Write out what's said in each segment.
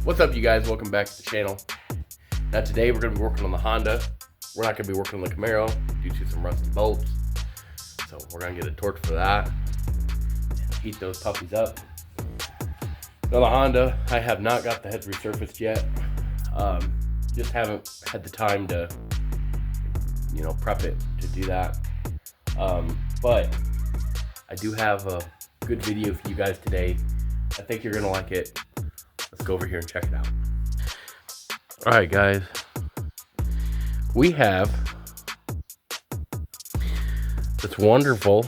What's up, you guys? Welcome back to the channel. Now today we're going to be working on the Honda. We're not going to be working on the Camaro due to some rusty bolts. So we're going to get a torch for that. Heat those puppies up. Now the Honda, I have not got the heads resurfaced yet. Just haven't had the time to, prep it to do that. But I do have a good video for you guys today. I think you're going to like it. Let's go over here and check it out. All right, guys. We have this wonderful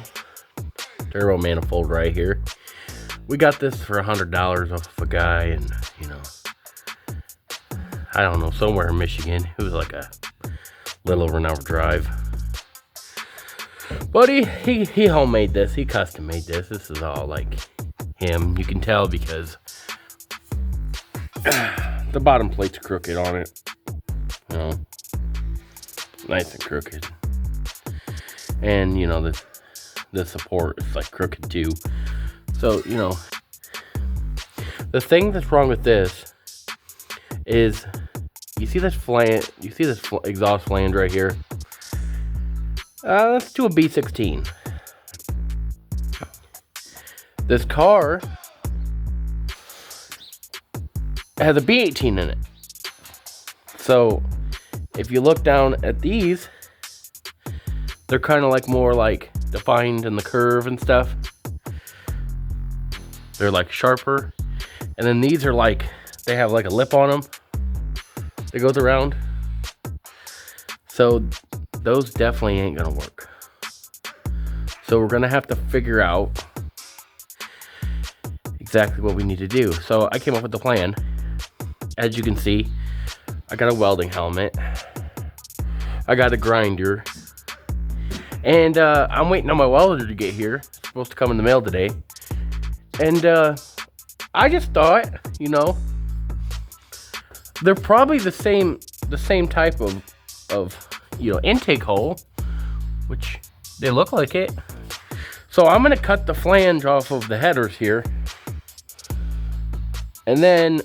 turbo manifold right here. We got this for $100 off of a guy, and I don't know, somewhere in Michigan. It was like a little over an hour drive. But he homemade this. He custom made this. This is all like him. You can tell because the bottom plate's crooked on it. Nice and crooked. And the support is like crooked too. So the thing that's wrong with this is, you see this flange, exhaust flange right here? Let's do a B16. This car has a B18 in it. So if you look down at these, they're kind of like more like defined in the curve and stuff. They're like sharper. And then these are like, they have like a lip on them that goes around. So those definitely ain't gonna work. So we're gonna have to figure out exactly what we need to do. So I came up with the plan. As you can see, I got a welding helmet. I got a grinder. And I'm waiting on my welder to get here. It's supposed to come in the mail today. And I just thought, they're probably the same type of intake hole, which they look like it. So I'm gonna cut the flange off of the headers here, and then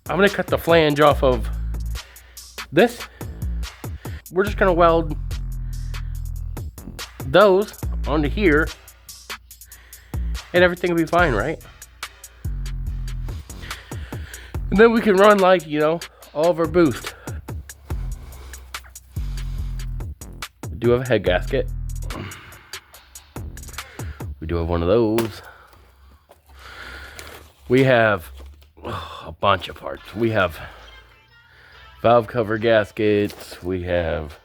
I'm gonna cut the flange off of this. We're just gonna weld those onto here, and everything will be fine, right? And then we can run like, all of our boost. We do have a head gasket. We do have one of those. We have a bunch of parts. We have valve cover gaskets. We have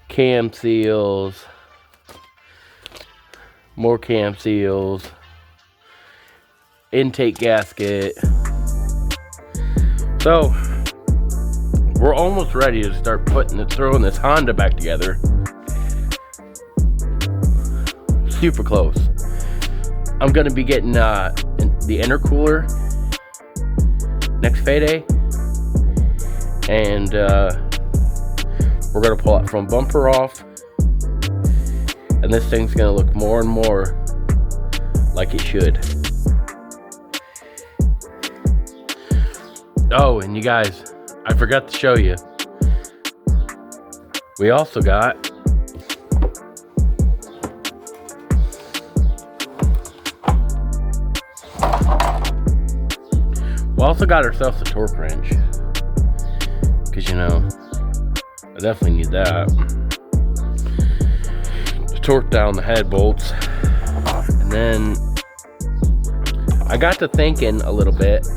cam seals. More cam seals. Intake gasket. So we're almost ready to start throwing this Honda back together. Super close. I'm gonna be getting the intercooler next payday, and we're gonna pull that front bumper off, and this thing's gonna look more and more like it should. Oh, and you guys, I forgot to show you. We also got ourselves a torque wrench, because I definitely need that to torque down the head bolts. And then I got to thinking a little bit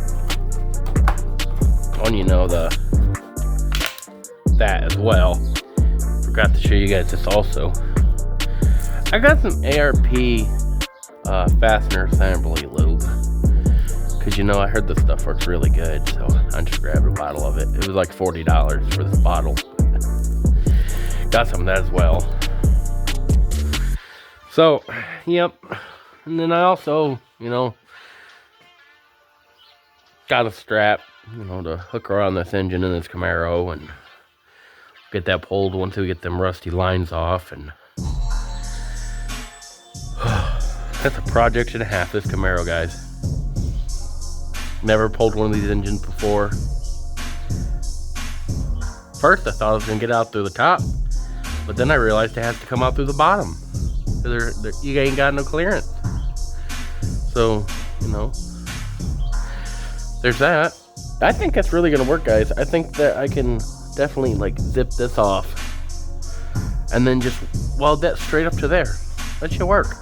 on that as well. Forgot to show you guys this also. I got some ARP fastener assembly lube, because I heard this stuff works really good, so I just grabbed a bottle of it. It was like $40 for this bottle. Got some of that as well. So yep. And then I also got a strap to hook around this engine in this Camaro, and get that pulled once we get them rusty lines off. And that's a project and a half, this Camaro, guys. Never pulled one of these engines before. First, I thought I was gonna get out through the top, but then I realized it has to come out through the bottom. You ain't got no clearance. So, you know, there's that. I think that's really gonna work, guys. I think that I can definitely like zip this off and then just weld that straight up to there. That should work.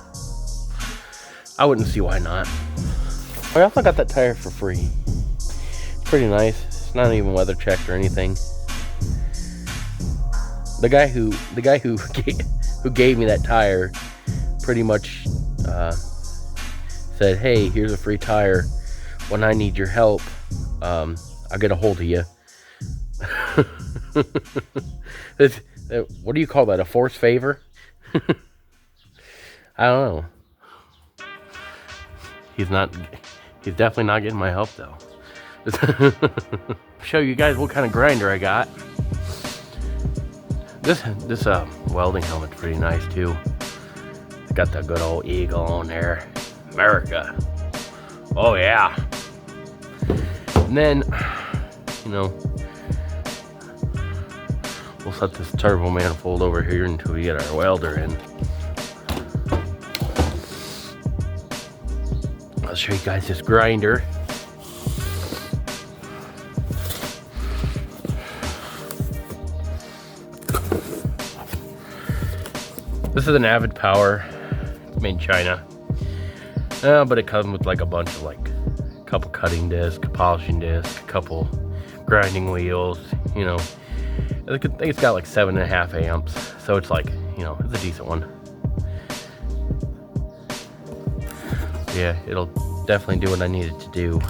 I wouldn't see why not. I also got that tire for free. Pretty nice. It's not even weather checked or anything. The guy who gave me that tire pretty much said, "Hey, here's a free tire. When I need your help, I'll get a hold of you." What do you call that? A forced favor? I don't know. He's definitely not getting my help though. Show you guys what kind of grinder I got. This welding helmet's pretty nice too. It's got the good old eagle on there. America. Oh yeah. And then, you know, we'll set this turbo manifold over here until we get our welder in. I'll show you guys this grinder. This is an Avid Power. It's made in China. But it comes with like a bunch of a couple cutting discs, a polishing disc, a couple grinding wheels, you know. I think it's got like 7.5 amps. So it's like, you know, it's a decent one. Yeah, it'll definitely do what I need it to do.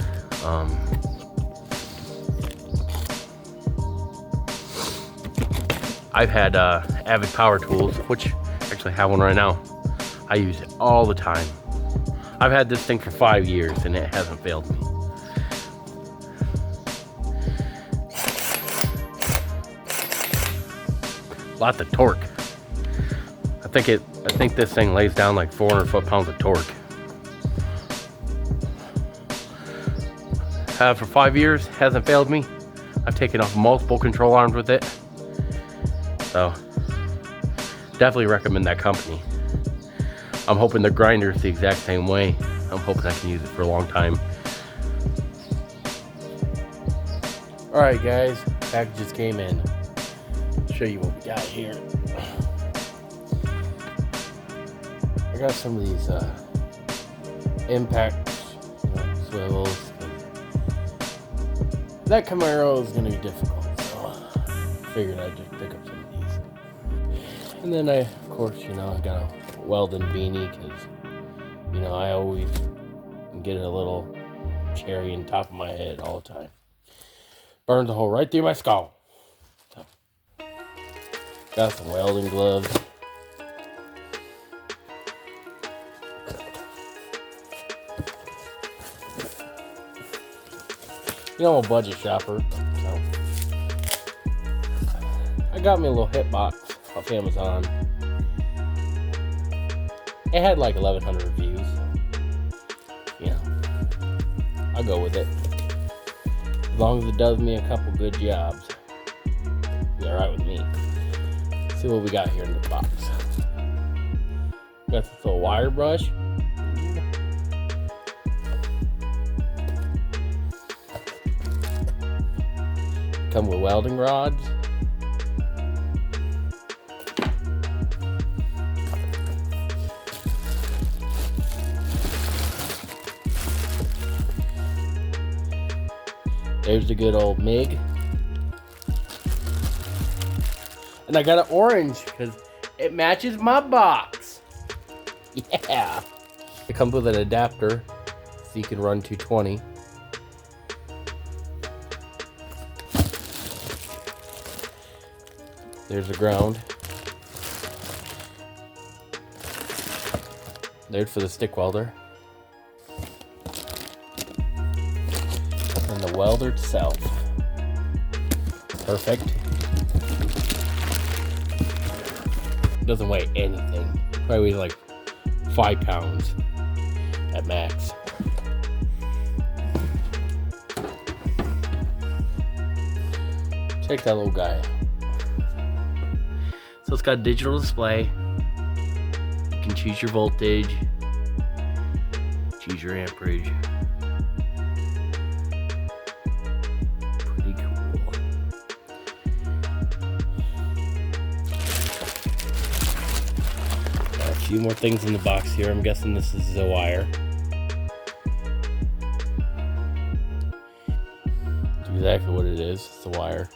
I've had Avid Power Tools, which I actually have one right now. I use it all the time. I've had this thing for 5 years and it hasn't failed me. Lots of torque. I think this thing lays down like 400 foot-pounds of torque. For 5 years, hasn't failed me. I've taken off multiple control arms with it. So, definitely recommend that company. I'm hoping the grinder is the exact same way. I'm hoping I can use it for a long time. Alright guys, package just came in. I'll show you what we got here. I got some of these impacts, swivels. That Camaro is going to be difficult, so I figured I'd just pick up some of these. And then of course, I got a Welding beanie because, I always get a little cherry on top of my head all the time. Burns a hole right through my skull. So, got some welding gloves. I'm a budget shopper, so I got me a little hip box off Amazon. It had like 1,100 reviews, so, I'll go with it. As long as it does me a couple good jobs, it's alright with me. Let's see what we got here in the box. Got this little wire brush. Come with welding rods. There's the good old MIG. And I got an orange because it matches my box. Yeah. It comes with an adapter so you can run 220. There's the ground. There's for the stick welder. And the welder itself. Perfect. Doesn't weigh anything. Probably weighs like 5 pounds at max. Check that little guy. So it's got a digital display. You can choose your voltage, choose your amperage. Pretty cool. Got a few more things in the box here. I'm guessing this is the wire. That's exactly what it is. It's the wire.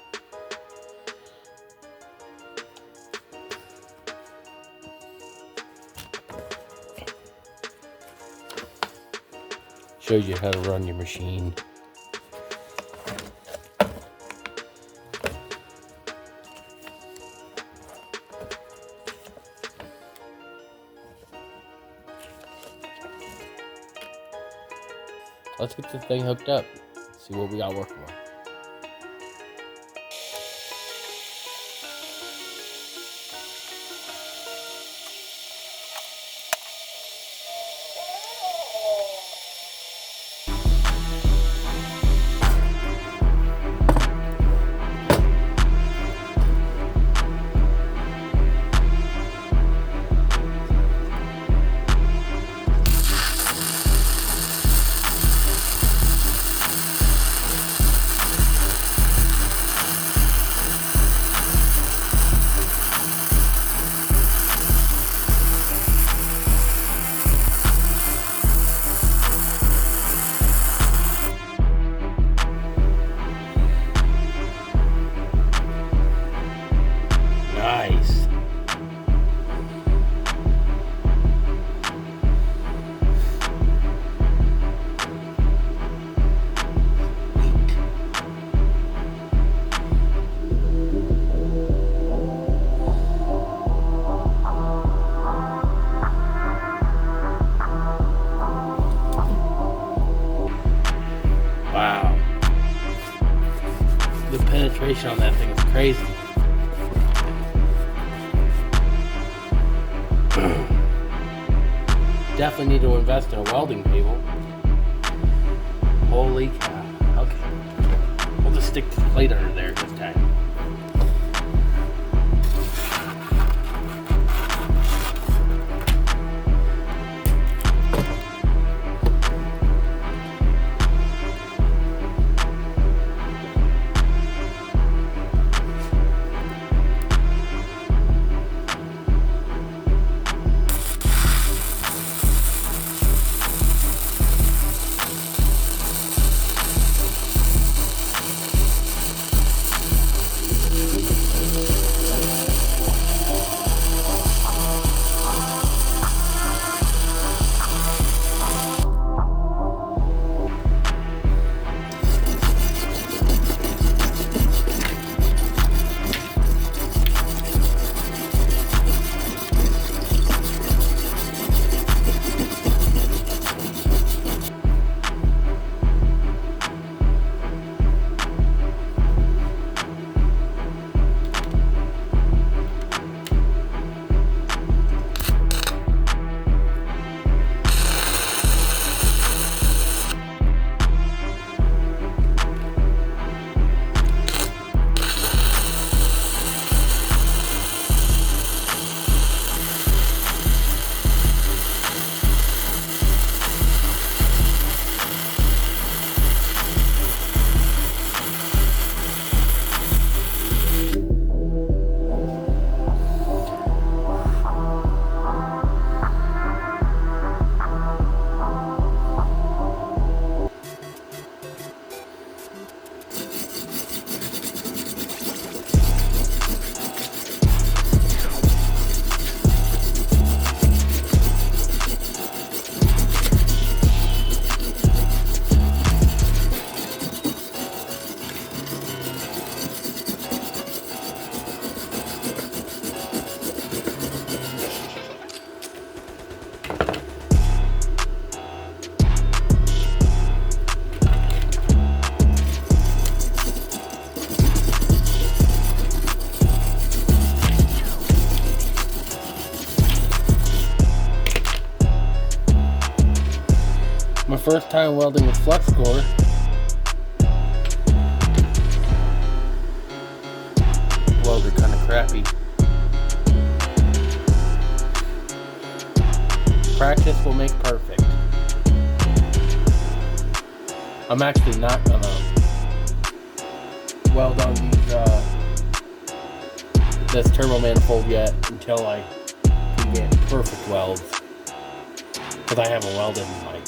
Shows you how to run your machine. Let's get this thing hooked up. See what we got working with. Nice. Wow. The penetration on that thing is crazy. Definitely need to invest in a welding table. Holy cow. Okay. We'll just stick the plate under there this time. My first time welding with flux core. practice will make perfect. I'm actually not gonna weld on this turbo manifold yet until I can get perfect welds, because I haven't welded in like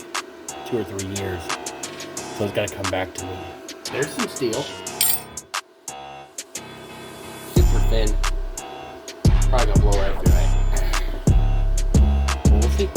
2 or 3 years, so it's gotta come back to me. There's some steel, super thin, probably gonna blow right through it. We'll see.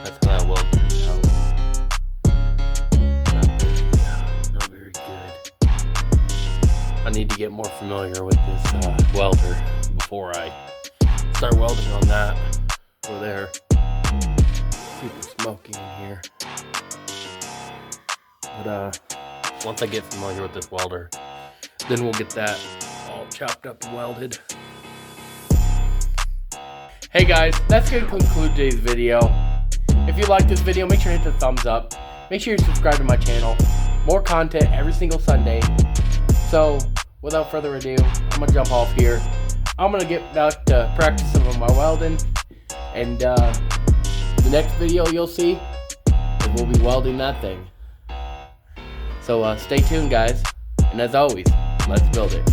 That's how that weld turns out. Not very good. I need to get more familiar with this welder before I start welding on that over there. Super smoky in here. But once I get familiar with this welder, then we'll get that all chopped up and welded. Hey guys, that's going to conclude today's video. If you like this video, make sure to hit the thumbs up. Make sure you subscribe to my channel. More content every single Sunday. So, without further ado, I'm going to jump off here. I'm going to get back to practice some of my welding. And the next video you'll see is we'll be welding that thing. So stay tuned guys. And as always, let's build it.